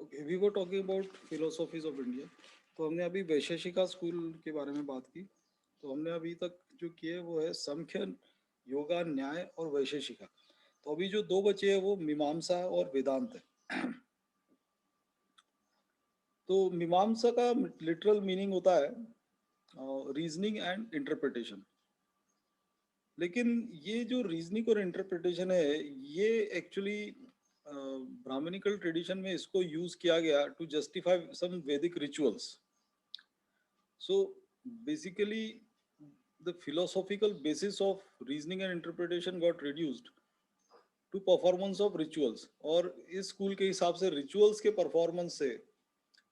Okay, we were talking about philosophies of India. तो हमने अभी वैशेषिका स्कूल के बारे में बात की। तो हमने अभी तक जो किए वो है सांख्य, योगा, न्याय और वैशेषिका। तो अभी जो दो बचे हैं वो मीमांसा और वेदांत है। तो मीमांसा का लिटरल मीनिंग होता है रीजनिंग एंड इंटरप्रिटेशन। लेकिन ये जो रीजनिंग और इंटरप्रिटेशन है, ये एक्चुअली ब्राह्मणिकल ट्रेडिशन में इसको यूज किया गया to justify some Vedic rituals. So basically the philosophical basis of reasoning and interpretation got reduced to performance of rituals. और इस स्कूल के हिसाब से रिचुअल्स के परफॉर्मेंस से,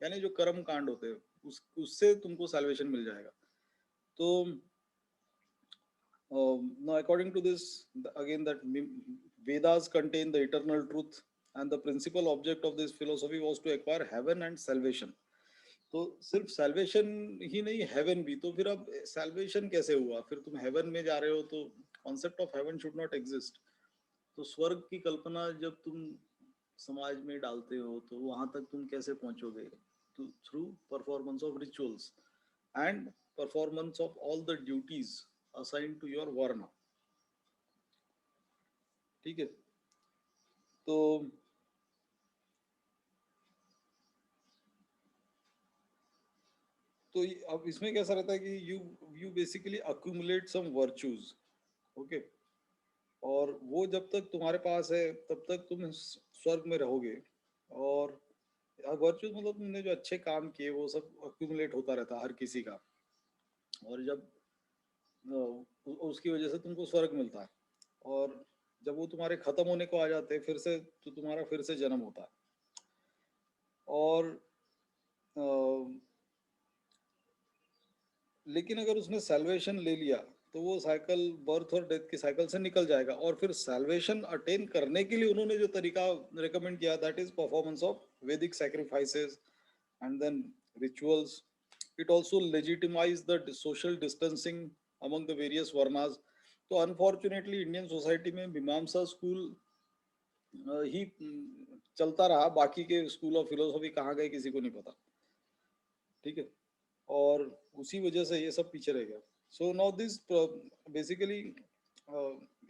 यानी जो कर्म कांड होते हैं उससे तुमको सैल्वेशन मिल जाएगा। तो now according to this, again that Vedas contain the eternal truth, and the principal object of this philosophy was to acquire heaven and salvation. तो सिर्फ सैल्वेशन ही नहीं, हेवन भी। तो फिर अब सैल्वेशन कैसे हुआ? फिर तुम हेवन में जा रहे हो तो concept of haven should not exist. तो स्वर्ग की कल्पना जब तुम समाज में डालते हो तो वहां तक तुम कैसे पहुंचोगे? तो through performance of rituals and performance of all the duties assign to your varna. ठीक है। तो अब इसमें कैसा रहता है कि you basically accumulate some virtues. Okay. और वो जब तक तुम्हारे पास है तब तक तुम इस स्वर्ग में रहोगे। और वर्चूज मतलब तुमने जो अच्छे काम किए वो सब अक्यूमुलेट होता रहता है हर किसी का। और जब उसकी वजह से तुमको स्वर्ग मिलता है। और जब वो तुम्हारे खत्म होने को आ जाते हैं फिर से, तो तुम्हारा फिर से जन्म होता है। और अ, लेकिन अगर उसने सैल्वेशन ले लिया तो वो साइकिल, बर्थ और डेथ की साइकिल से निकल जाएगा। और फिर सैल्वेशन अटेन करने के लिए उन्होंने जो तरीका रिकमेंड किया, that is performance of Vedic sacrifices and then rituals. It also legitimise the social distancing among the various varnas. तो अनफॉर्चुनेटली इंडियन सोसाइटी में मीमांसा स्कूल ही चलता रहा। बाकी के स्कूल ऑफ फिलोसफी कहाँ गए किसी को नहीं पता। ठीक है। और उसी वजह से ये सब पीछे रह गया। सो नाउ दिस बेसिकली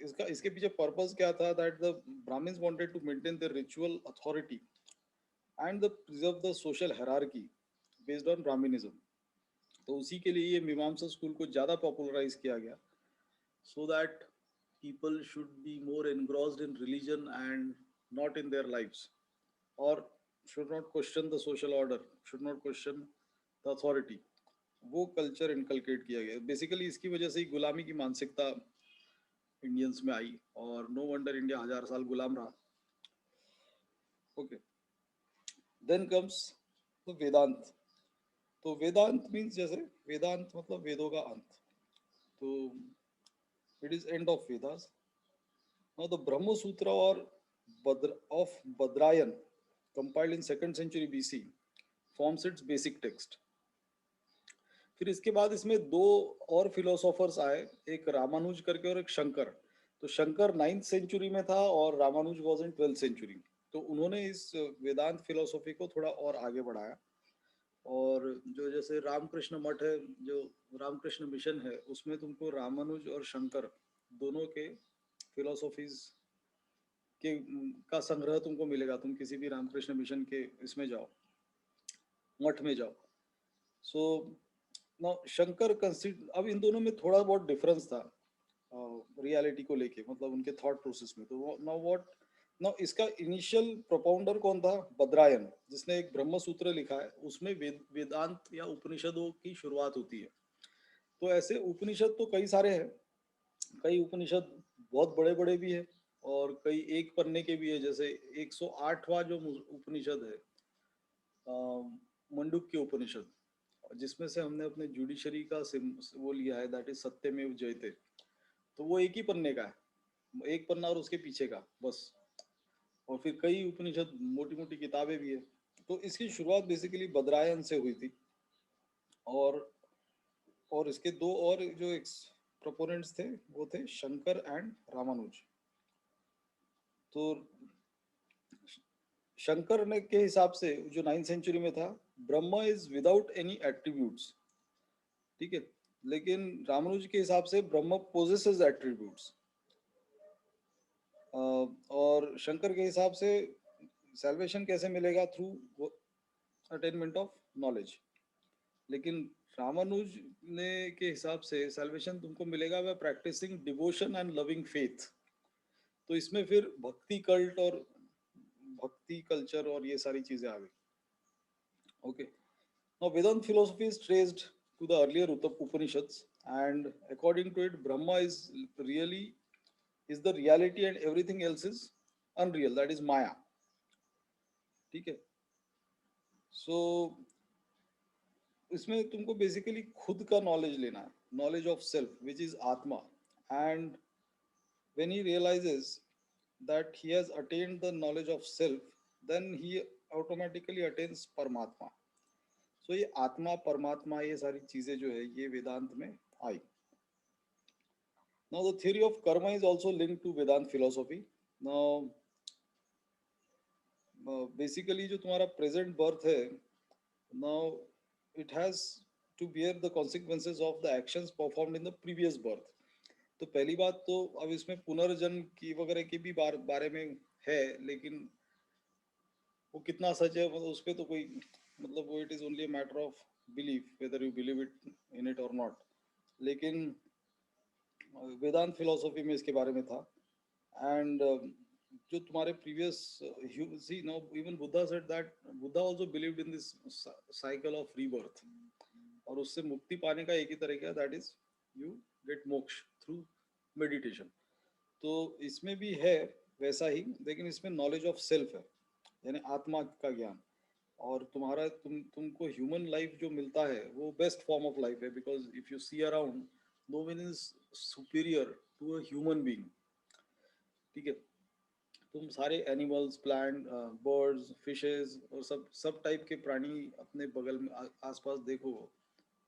इसका इसके पीछे पर्पस क्या था? That the Brahmins wanted to maintain the ritual authority and the preserve the social hierarchy based on Brahminism. तो उसी के लिए ये मीमांसा स्कूल को ज़्यादा पॉपुलराइज किया गया, so that people should be more engrossed in religion and not in their lives, or should not question the social order, should not question the authority। वो कल्चर इनकलकेट किया गया। बेसिकली इसकी वजह से ही गुलामी की मानसिकता इंडियंस में आई, और नो वंडर इंडिया 1000 साल गुलाम रहा। ओके। देन कम्स द वेदांत। तो वेदांत मीन्स, जैसे वेदांत मतलब वेदों का अंत। तो it is end of Vedas. Now the ब्रह्म सूत्र और of Badrayan compiled in 2nd century BC forms its basic text। फिर इसके बाद इसमें दो और फिलोसोफर्स आए, एक रामानुज करके और एक शंकर। तो शंकर 9th सेंचुरी में था और Ramanuj was in 12th century. तो उन्होंने इस वेदांत फिलोसॉफी को थोड़ा और आगे बढ़ाया। और जो जैसे रामकृष्ण मठ है, जो रामकृष्ण मिशन है, उसमें तुमको रामानुज और शंकर दोनों के फिलोसॉफीज के का संग्रह तुमको मिलेगा। तुम किसी भी रामकृष्ण मिशन के इसमें जाओ, मठ में जाओ। सो नाउ शंकर कंसिडर, अब इन दोनों में थोड़ा बहुत डिफरेंस था रियलिटी को लेके, मतलब उनके थॉट प्रोसेस में। तो नाउ व्हाट, नाउ इसका इनिशियल प्रोपाउंडर कौन था? बद्रायन, जिसने एक ब्रह्म सूत्र लिखा है। उसमें वेदांत या उपनिषदों की शुरुआत होती है। तो ऐसे उपनिषद तो कई सारे हैं। कई उपनिषद बहुत बड़े बड़े भी है और कई एक पन्ने के भी है। जैसे 108वां जो उपनिषद है, मंडूक्य उपनिषद, जिसमें से हमने अपने जुडिशरी का वो लिया है, दैट इज सत्यमेव जयते। तो वो एक ही पन्ने का है, एक पन्ना और उसके पीछे का बस। और फिर कई उपनिषद, मोटी मोटी किताबें भी है। तो इसकी शुरुआत बेसिकली बद्रायन से हुई थी। और इसके दो और जो प्रोपोनेंट्स थे वो थे शंकर एंड रामानुज। तो शंकर ने के हिसाब से जो 9th सेंचुरी में था, Brahma is without any attributes, ठीक है। लेकिन रामानुज के हिसाब से ब्रह्मा पोजेसेस एट्रीब्यूट्स, और शंकर के हिसाब से सैल्वेशन कैसे मिलेगा, थ्रू अटेनमेंट ऑफ नॉलेज। लेकिन रामानुज ने के हिसाब से सैल्वेशन तुमको मिलेगा by practising devotion and loving faith. तो इसमें फिर भक्ति कल्ट और भक्ति कल्चर और ये सारी चीजें आ गई। Okay, now Vedant philosophy is traced to the earlier Upanishads, and according to it, Brahma is the reality and everything else is unreal, that is Maya, ठीक है। सो इसमें तुमको बेसिकली खुद का नॉलेज लेना है, knowledge of self which is आत्मा, and when he realizes that he has attained the knowledge of self, then he automatically attains परमात्मा। सो ये आत्मा परमात्मा ये सारी चीजें जो है ये वेदांत में आई। Now the theory of karma is also linked to Vedant philosophy. Now basically जो तुम्हारा present birth है, now it has to bear the consequences of the actions performed in the previous birth. तो पहली बात तो अब इसमें पुनर्जन्म की वगैरह की भी बारे में है, लेकिन वो कितना सच है मतलब उस पर तो कोई मतलब वो it is only matter of belief, whether you believe it in it और नॉट। लेकिन वेदांत फिलोसफी में इसके बारे में था। एंड जो तुम्हारे previous see now even Buddha said that Buddha also believed in this cycle of rebirth, और उससे मुक्ति पाने का एक ही तरीका है, that is you get moksha through meditation. तो इसमें भी है वैसा ही, लेकिन इसमें नॉलेज ऑफ सेल्फ है, यानी आत्मा का ज्ञान। और तुम्हारा तुमको ह्यूमन लाइफ जो मिलता है वो बेस्ट फॉर्म ऑफ लाइफ है, because if you see around no one is superior to a human being, ठीक है। तुम सारे एनिमल्स, प्लांट, बर्ड्स, फिशेस और सब टाइप के प्राणी अपने बगल में आसपास देखो,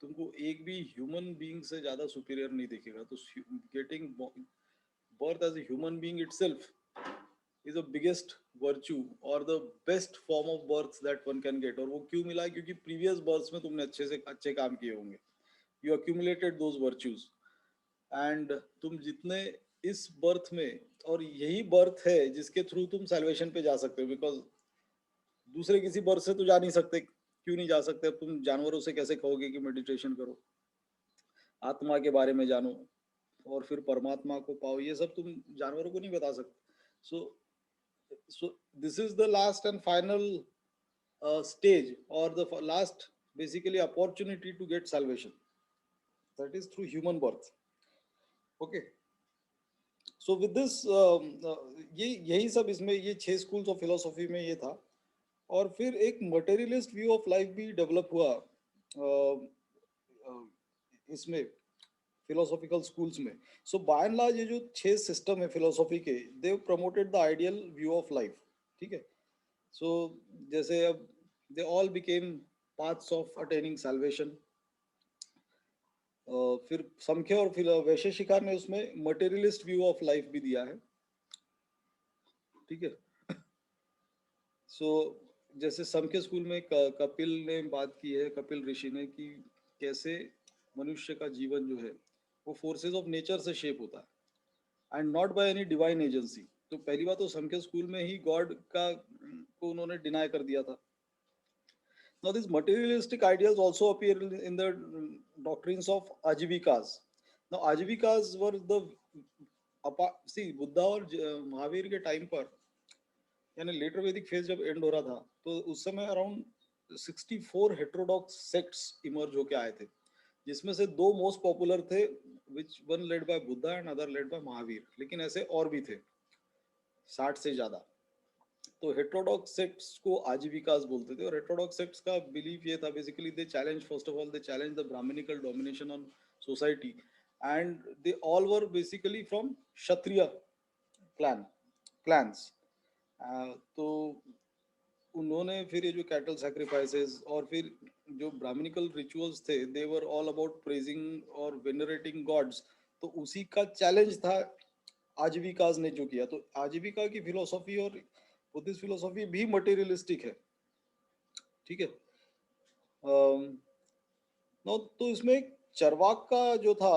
तुमको एक भी ह्यूमन बीइंग से ज्यादा सुपीरियर नहीं दिखेगा। तो getting birth as a human being itself is the biggest virtue or the best form of birth that one can get। और वो क्यों मिला है? क्योंकि previous births में तुमने अच्छे काम किए होंगे, you accumulated those virtues, and तुम जितने इस बर्थ में, और यही बर्थ है जिसके थ्रू तुम सैल्वेशन पे जा सकते हो, बिकॉज दूसरे किसी बर्थ से तो जा नहीं सकते। क्यों नहीं जा सकते? अब तुम जानवरों से कैसे कहोगे कि मेडिटेशन करो, आत्मा के बारे में जानो और फिर परमात्मा को पाओ, ये सब तुम जानवरों को नहीं बता सकते। So this is the last and final stage, or the last basically opportunity to get salvation, that is through human birth। Okay, so with this ये यही सब इसमें ये 6 schools of philosophy में ये था। और फिर एक materialist view of life भी develop हुआ इसमें philosophical schools में। So by and large ये जो 6 system है philosophy के, they promoted the ideal view of life, ठीक है। So जैसे अब they all became paths of attaining salvation। फिर संख्या और फिर वैशेषिकार ने उसमें मटेरियलिस्ट व्यू ऑफ लाइफ भी दिया है, ठीक है। सो जैसे संख्य स्कूल में कपिल ने बात की है, कपिल ऋषि ने, कि कैसे मनुष्य का जीवन जो है वो फोर्सेस ऑफ नेचर से शेप होता है and not by any divine agency. तो पहली बात तो संख्य स्कूल में ही गॉड का को उन्होंने डिनाई कर दिया था। Now these materialistic ideas also appear in the doctrines of Ajivikas। Now Ajivikas were the see Buddha और महावीर के टाइम पर, यानी लेटर वैदिक फेज जब एंड हो रहा था, तो उस समय अराउंड 64 हेट्रोडॉक्स सेक्ट्स इमर्ज होके आए थे, जिसमें से 2 मोस्ट पॉपुलर थे, which one led by Buddha and other led by Mahavir. लेकिन ऐसे और भी थे 60 से ज्यादा। तो हेट्रोडॉक्स सेक्ट्स को आजीविकास बोलते थे। और हेट्रोडॉक्स सेक्ट्स का बिलीफ ये था, basically they challenge, first of all they challenge the Brahmanical domination on society, and they all were basically from Kshatriya clans. तो उन्होंने फिर ये जो कैटल सैक्रिफाइसेस और फिर जो ब्राह्मणिकल रिचुअल्स थे, दे वर ऑल अबाउट प्रेजिंग और वेनरेटिंग गॉड्स। तो उसी का चैलेंज था आजीविकास ने जो किया। तो आजीविका की फिलोसॉफी और बुद्धिस्ट फिलोसॉफी भी मटेरियलिस्टिक है, ठीक है। नो, तो इसमें एक चरवाक का जो था,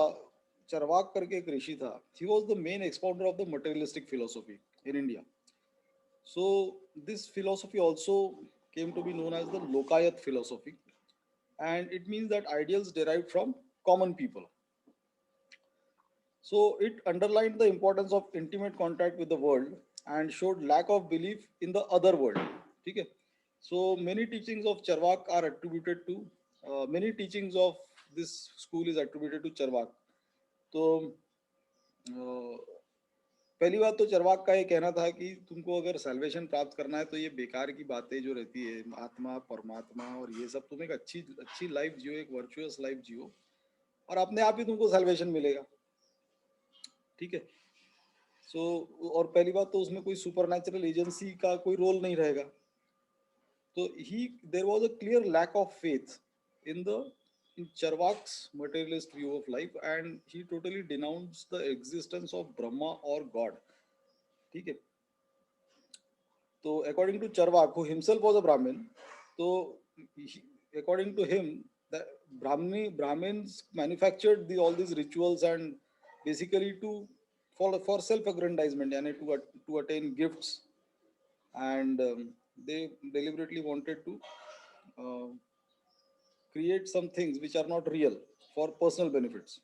चरवाक करके एक ऋषि था, he was the main expounder of the materialistic philosophy in India. So this philosophy also came to be known as the Lokayat philosophy, and it means that ideals derived from common people. So it underlined the importance of intimate contact with the world and showed lack of belief in the other world. Okay. So many teachings of Charvak are attributed to many teachings of this school is attributed to Charvak. तो पहली बात तो चरवाक का ये कहना था कि तुमको अगर सैल्वेशन प्राप्त करना है तो ये बेकार की बातें जो रहती है आत्मा परमात्मा और ये सब, तुम एक अच्छी अच्छी लाइफ जियो, एक वर्चुअस लाइफ जियो, और अपने आप ही तुमको सैल्वेशन मिलेगा, ठीक है। सो और पहली बात तो उसमें कोई सुपर नेचुरल एजेंसी का कोई रोल नहीं रहेगा. तो he there was a clear lack of faith in the in Charvak's materialist view of life, and he totally denounced the existence of Brahma or God. ठीक है. तो according to Charvaka who himself was a Brahmin, तो according to him the Brahmins manufactured all these rituals and basically to for self aggrandizement, yani to attain gifts, and they deliberately wanted to uh, create some things which are not real for personal benefits.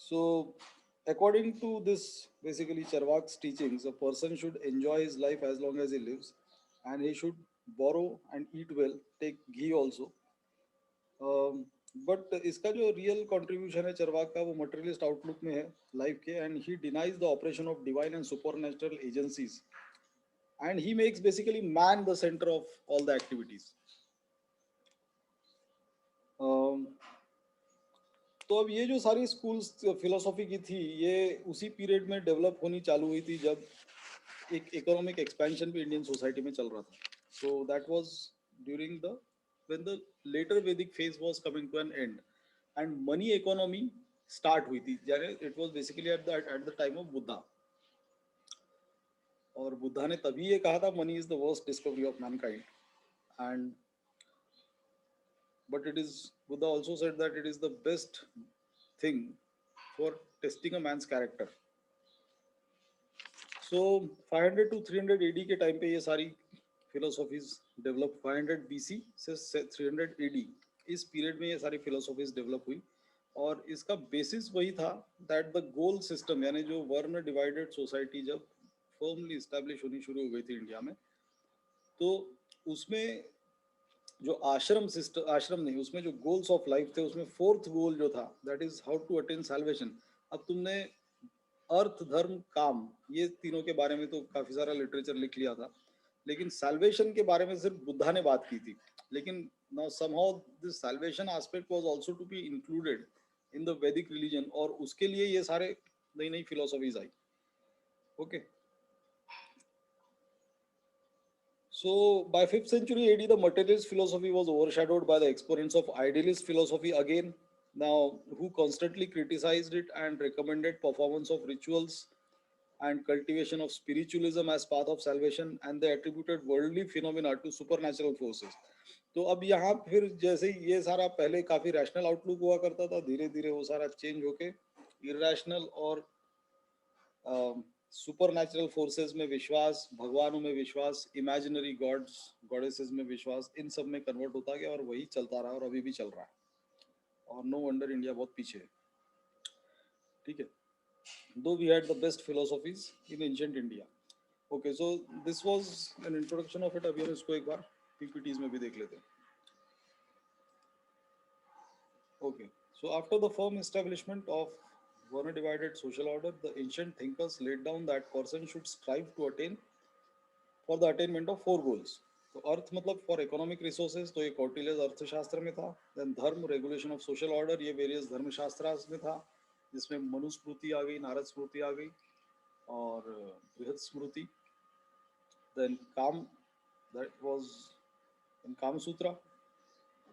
So according to this, basically Charvak's teachings, a person should enjoy his life as long as he lives, and he should borrow and eat well, take ghee also. But इसका जो real contribution है चरवाक का, वो materialist outlook में है life के, and he denies the operation of divine and super natural agencies, and he makes basically man the centre of all the activities. तो अब ये जो सारी स्कूल्स फिलोसॉफी की थी, ये उसी पीरियड में डेवलप होनी चालू हुई थी जब एक इकोनॉमिक एक्सपेंशन भी इंडियन सोसाइटी में चल रहा था. So that was during the when the later Vedic phase was coming to an end, and money economy start हुई थी, यानी it was basically at the time of Buddha. और बुद्धा ने तभी ये कहा था money is the worst discovery of mankind, and but it is, Buddha also said that it is the best thing for testing a man's character. So 500 to 300 AD के time पे ये सारी फिलोसॉफीज डेवलप, 500 BC से 300 AD, इस period में ये सारी philosophies develop हुई, और इसका बेसिस वही था दैट द गोल सिस्टम, यानी जो वर्ण डिवाइडेड सोसाइटी जब फर्मली इस्टेब्लिश होनी शुरू हो गई थी इंडिया में, तो उसमें जो आश्रम सिस्टम, आश्रम नहीं, उसमें जो गोल्स ऑफ लाइफ थे, उसमें फोर्थ गोल जो था that is how to attain salvation. अब तुमने अर्थ धर्म काम ये तीनों के बारे में तो काफी सारा लिटरेचर लिख लिया था, लेकिन सैल्वेशन के बारे में सिर्फ बुद्धा ने बात की थी. लेकिन now somehow this salvation aspect was also to be included in the Vedic religion, और उसके लिए ये सारे नई नई फिलोसॉफीज आई. Okay. So by 5th century AD, the materialist philosophy was overshadowed by the exponents of idealist philosophy again, now who constantly criticized it and recommended performance of rituals and cultivation of spiritualism as path of salvation, and they attributed worldly phenomena to supernatural forces. तो अब यहाँ फिर जैसे ये सारा पहले काफी rational outlook हुआ करता था, धीरे धीरे वो सारा चेंज होके इरेशनल और सुपर नेचुरल फोर्सेस में विश्वास, भगवानों में विश्वास, इमेजिनरी गॉड्स गॉडेसेस में विश्वास, इन सब में कन्वर्ट होता गया, और वही चलता रहा और अभी भी चल रहा है, और नो वंडर इंडिया बहुत पीछे है. ठीक है. Though we had the best philosophies in ancient India. Okay, so this was an introduction of it. अभी हम इसको एक बार पीपीटीज में भी देख लेते हैं. Okay, so after the firm establishment of Varna divided social order, the ancient thinkers laid down that person should strive to attain for the attainment of four goals. तो अर्थ मतलब फॉर इकोनॉमिक रिसोर्सेज, तो ये कौटिल्य अर्थशास्त्र में था. Then धर्म, regulation of social order, ये various धर्मशास्त्र में था, जिसमें मनुस्मृति आ गई, नारद स्मृति आ गई, और बृहद स्मृति. Then Kama, that was in Kama Sutra.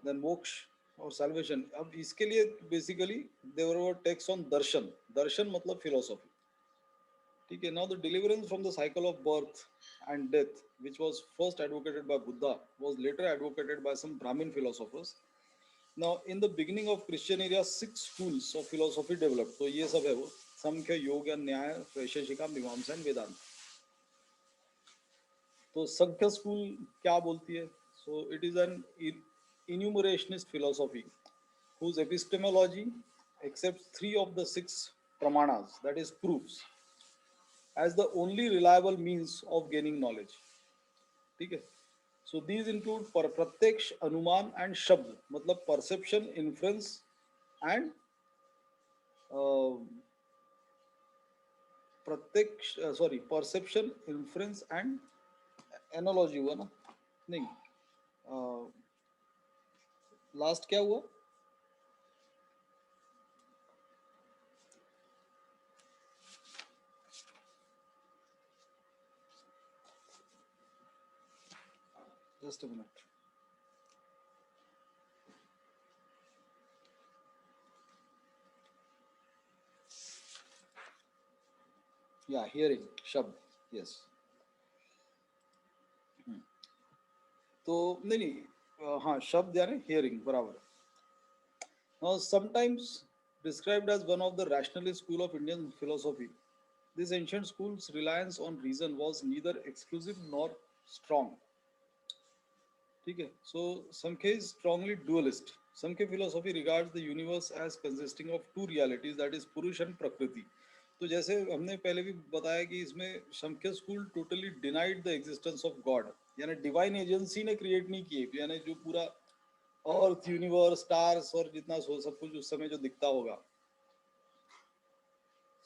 Then moksha और सैल्वेशन. अब इसके लिए basically there were text on darshan. दर्शन मतलब फिलोसॉफी. ठीक है. Now the deliverance from the cycle of birth and death, which was first advocated by Buddha, was later advocated by some Brahmin philosophers. Now in the beginning of Christian era, 6 schools of philosophy developed. तो ये सब है वो, संख्य, योग, न्याय, वैशेषिका, मीमांसा and वेदांत. तो संख्य school क्या बोलती है? So it is an enumerationist philosophy whose epistemology accepts 3 of the 6 pramanas, that is proofs, as the only reliable means of gaining knowledge. ठीक है. So these include प्रत्यक्ष, अनुमान and शब्द, मतलब perception, inference and प्रत्यक्ष, sorry, perception, inference and analogy हुआ ना? नहीं, लास्ट क्या हुआ? Just a minute. Yeah, hearing, शब्द, yes. तो नहीं, हाँ, शब्द यानी hearing, बराबर. Now sometimes described as one of the rationalist school of Indian philosophy, this ancient school's reliance on reason was neither exclusive nor strong. ठीक है. So Samkhya is strongly dualist. Samkhya philosophy regards the universe as consisting of 2 realities, that is पुरुष and प्रकृति. तो जैसे हमने पहले भी बताया कि इसमें संख्या school totally denied the existence of God, यानी डिवाइन एजेंसी ने क्रिएट नहीं किए, यानी जो पूरा अर्थ, यूनिवर्स, स्टार्स और जितना सब कुछ उस समय जो दिखता होगा,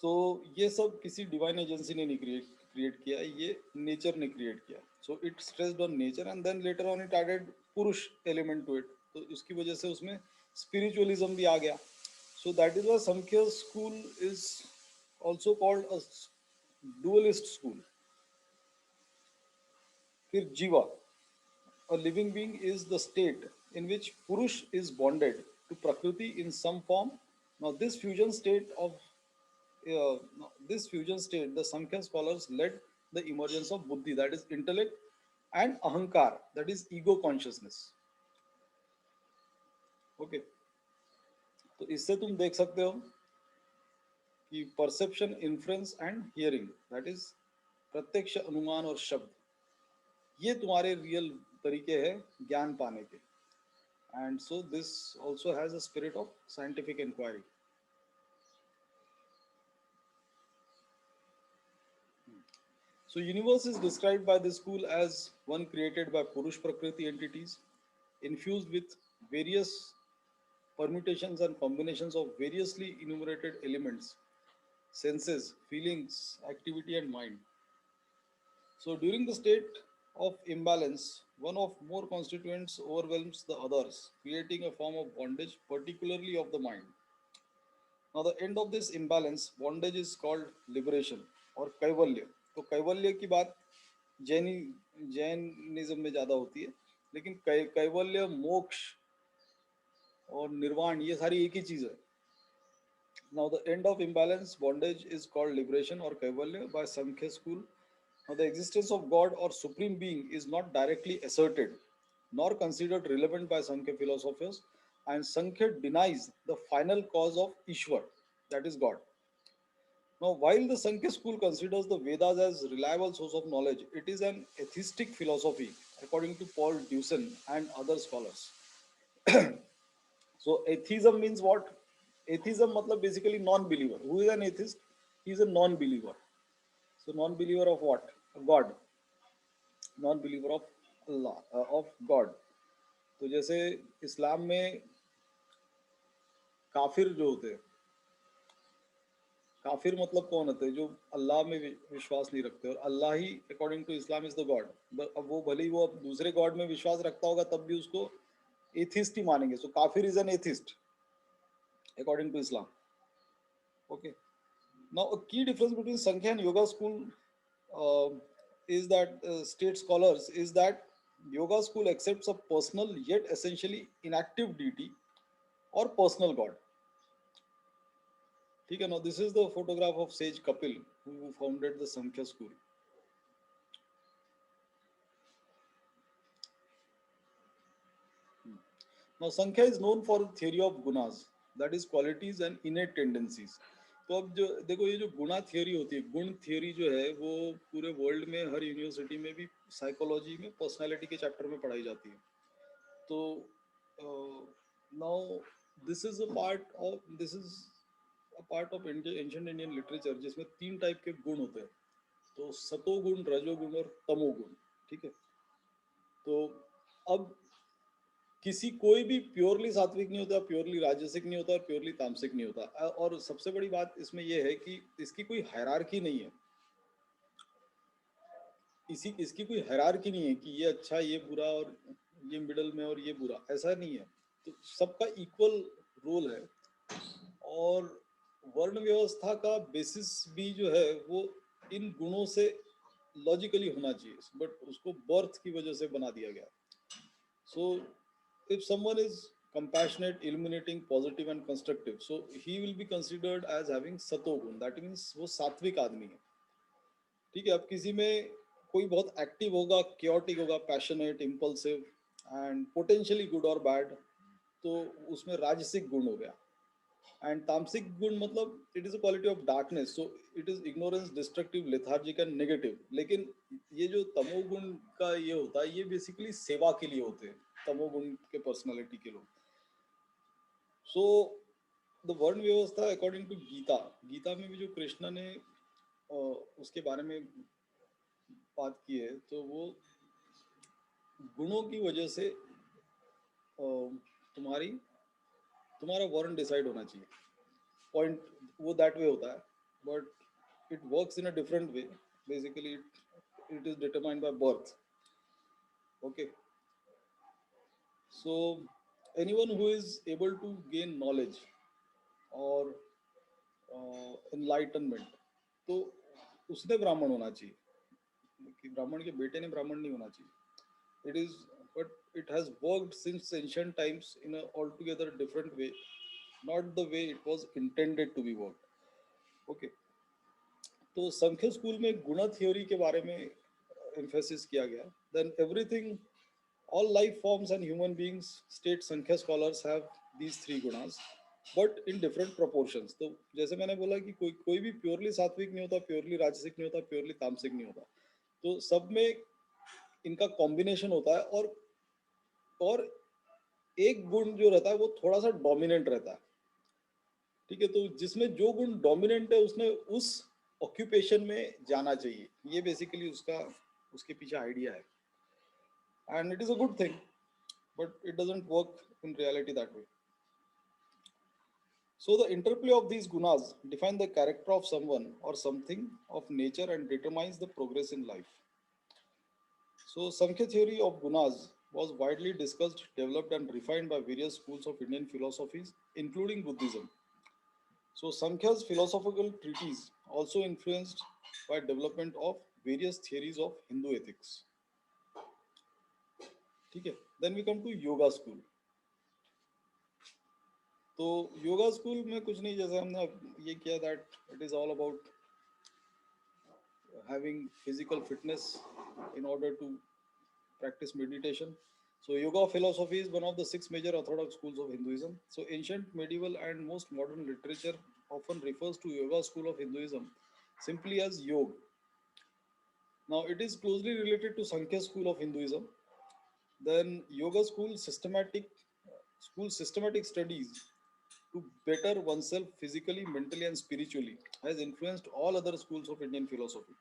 तो ये सब किसी डिवाइन एजेंसी ने नहीं क्रिएट किया, ये नेचर ने क्रिएट किया. So it stressed on nature and then later on it added purusha element to it. तो उसकी वजह से उसमें स्पिरिचुअलिज्म भी आ गया. So that is why Sankhya school is also called a dualist school. फिर जीवा, a living being is the state in which purush is bonded to prakriti in some form. Now this fusion state, the Sankhya scholars led the emergence of buddhi, that is intellect, and ahankar, that is ego consciousness. Okay, तो इससे तुम देख सकते हो कि perception, inference and hearing, that is प्रत्यक्ष, अनुमान और शब्द, ये तुम्हारे रियल तरीके हैं ज्ञान पाने के. And so this also has a spirit of scientific inquiry. So universe is described by this school as one created by Purush Prakriti entities, infused with various permutations and combinations of variously enumerated elements, senses, feelings, activity and mind. So during the state of imbalance, one of more constituents overwhelms the others, creating a form of bondage, particularly of the mind. Now the end of this imbalance, bondage is called liberation or kaivalya. तो कैवल्य की बात Jainism में ज्यादा होती है, लेकिन कैवल्य, मोक्ष और निर्वाण, ये सारी एक ही चीज है. Now the end of imbalance, bondage, is called liberation or kaivalya by Sankhya school. Now the existence of God or supreme being is not directly asserted nor considered relevant by Sankhya philosophers, and Sankhya denies the final cause of Ishwar, that is God. Now, while the Sankhya school considers the Vedas as reliable source of knowledge, it is an atheistic philosophy, according to Paul Deussen and other scholars. So, atheism means what? Atheism matlab basically non-believer. Who is an atheist? He is a non-believer. So, non-believer of what? God. Non-believer of Allah, of God. तो जैसे इस्लाम में काफिर जो होते हैं, काफिर मतलब कौन होते हैं? जो अल्लाह में विश्वास नहीं रखते, और अल्लाह ही according to Islam is the God. अब वो भले ही वो दूसरे गॉड में विश्वास रखता होगा, तब भी उसको एथिस्ट ही मानेंगे. सो काफिर is an atheist according to Islam. Okay, now a key difference between Sankhya and yoga school is that state scholars is that yoga school accepts a personal yet essentially inactive deity or personal god. ठीक है. Now this is the photograph of sage Kapil who founded the Samkhya school. Now, Sankhya is known for the theory of gunas, that is qualities and innate tendencies. तो अब जो देखो ये जो गुणा theory होती है, गुण थियोरी जो है वो पूरे वर्ल्ड में हर यूनिवर्सिटी में भी साइकोलॉजी में पर्सनालिटी के चैप्टर में पढ़ाई जाती है. तो now this is a part of ancient Indian literature जिसमें तीन टाइप के गुण होते हैं. तो सतोगुण, रजोगुण और तमोगुण. ठीक है. तो अब किसी कोई भी प्योरली सात्विक नहीं होता, प्योरली राजसिक नहीं होता और प्योरली तामसिक नहीं होता. और सबसे बड़ी बात इसमें यह है कि इसकी कोई हायरार्की नहीं है. इसकी कोई हायरार्की नहीं है कि ये अच्छा, ये बुरा और ये मिडल में और ये बुरा, ऐसा नहीं है. तो सबका इक्वल रोल है. और वर्ण व्यवस्था का बेसिस भी जो है वो इन गुणों से लॉजिकली होना चाहिए, बट उसको बर्थ की वजह से बना दिया गया. सो if someone is compassionate, illuminating, positive and constructive, so he will be considered as having सतोगुण. that means वो सात्विक आदमी है. ठीक है. अब किसी में कोई बहुत एक्टिव होगा, chaotic होगा, passionate, impulsive and potentially good और बैड, तो उसमें राजसिक गुण हो गया. एंड तामसिक गुण मतलब it is a quality of darkness, so it is ignorance, destructive, lethargic and negative. लेकिन ये जो तमोगुण का ये होता है, ये बेसिकली सेवा के लिए होते हैं, तमोगुण के पर्सनालिटी के लोग. सो द वर्ण व्यवस्था अकॉर्डिंग टू गीता, गीता में भी जो कृष्णा ने उसके बारे में बात की है, तो वो गुणों की वजह से तुम्हारा वर्ण डिसाइड होना चाहिए. पॉइंट वो दैट वे होता है, but it works in a different way. Basically it is determined by birth. Okay. So anyone who is able to gain knowledge और एनलाइटनमेंट, तो उसने ब्राह्मण होना चाहिए. कि ब्राह्मण के बेटे ने ब्राह्मण नहीं होना चाहिए. It is but it has worked since ancient times in a altogether different way, not the way it was intended to be worked. Okay. तो संख्या स्कूल में गुणा थ्योरी के बारे में एम्फेसिस किया गया. Then everything, all life forms and human beings, state संख्या scholars have these three gunas but in different proportions. तो जैसे मैंने बोला कि कोई भी प्योरली सात्विक नहीं होता, प्योरली राजसिक नहीं होता, प्योरली तामसिक नहीं होता. तो सब में इनका कॉम्बिनेशन होता है. और एक गुण जो रहता है वो थोड़ा सा डोमिनेंट रहता है. ठीक है. तो जिसमें जो गुण डोमिनेंट है उसने उस ऑक्यूपेशन में जाना चाहिए. ये बेसिकली उसके पीछे आइडिया है. And it is a good thing, but it doesn't work in reality that way. So the interplay of these gunas define the character of someone और something of nature and determines the progress in life. So Samkhya theory of gunas was widely discussed, developed and refined by various schools of Indian philosophies, including Buddhism. So Sankhya's philosophical treatise also influenced by development of various theories of Hindu ethics. ठीक है. Then we come to yoga school. तो yoga school में कुछ नहीं, जैसे हमने ये किया that it is all about having physical fitness in order to practice meditation. So yoga philosophy is one of the 6 major orthodox schools of Hinduism. So ancient, medieval and most modern literature often refers to yoga school of Hinduism simply as yoga. Now it is closely related to Sankhya school of Hinduism. Then yoga school systematic studies to better oneself physically, mentally and spiritually has influenced all other schools of Indian philosophy.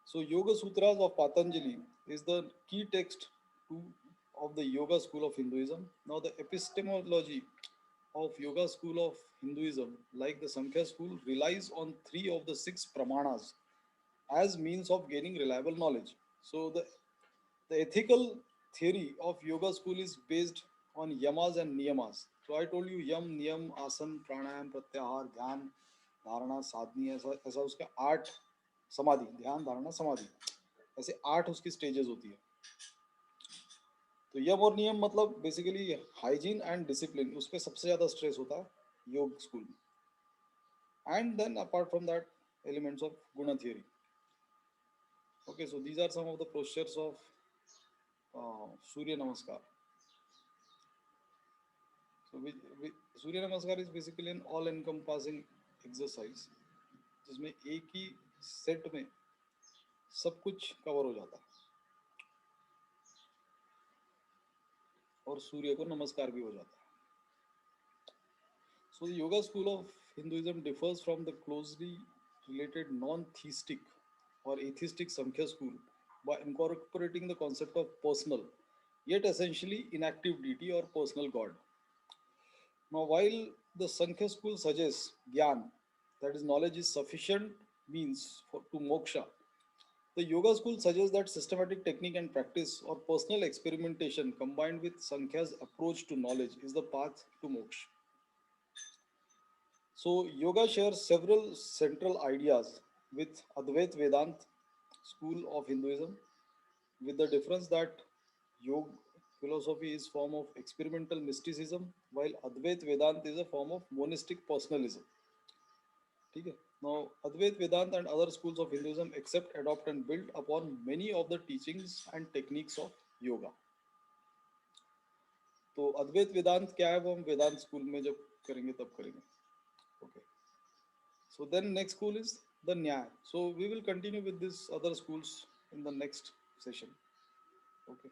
So Yoga Sutras of Patanjali is the key text of the Yoga school of Hinduism. Now the epistemology of Yoga school of Hinduism, like the Samkhya school, relies on 3 of the 6 pramanas as means of gaining reliable knowledge. So the ethical theory of Yoga school is based on yamas and niyamas. So I told you yam, niyam, asan, pranayam, pratyahar, dhyan, dharana, sadhni, ऐसा उसका 8, समाधि, ध्यान, धारणा, समाधि, ऐसे 8 उसकी stages होती है. तो यम और नियम मतलब बेसिकली हाइजीन एंड डिसिप्लिन, उस पर सबसे ज्यादा स्ट्रेस होता है योग स्कूल में. and then apart from that, elements of Guna theory. Okay, so these are some of the postures of Surya Namaskar. So Surya Namaskar is basically an all-encompassing exercise जिसमें एक ही सेट में सब कुछ cover हो जाता है और सूर्य को नमस्कार भी हो जाता है. So the yoga school of Hinduism differs from the closely related non-theistic or atheistic Samkhya school by incorporating the concept of personal, yet essentially inactive deity or personal god. Now, while the Sankhya school suggests Gyan, that is, knowledge is sufficient means to moksha, the Yoga school suggests that systematic technique and practice or personal experimentation combined with Sankhya's approach to knowledge is the path to moksha. So, yoga shares several central ideas with Advait Vedant school of Hinduism, with the difference that yoga philosophy is form of experimental mysticism, while Advait Vedant is a form of monistic personalism. ठीक है? Now, Advait Vedant and other schools of Hinduism accept, adopt, and build upon many of the teachings and techniques of yoga. तो अद्वैत वेदांत क्या है वो हम वेदांत school में जब करेंगे तब करेंगे. Okay. So then next school is the Nyaya. So we will continue with these other schools in the next session. Okay.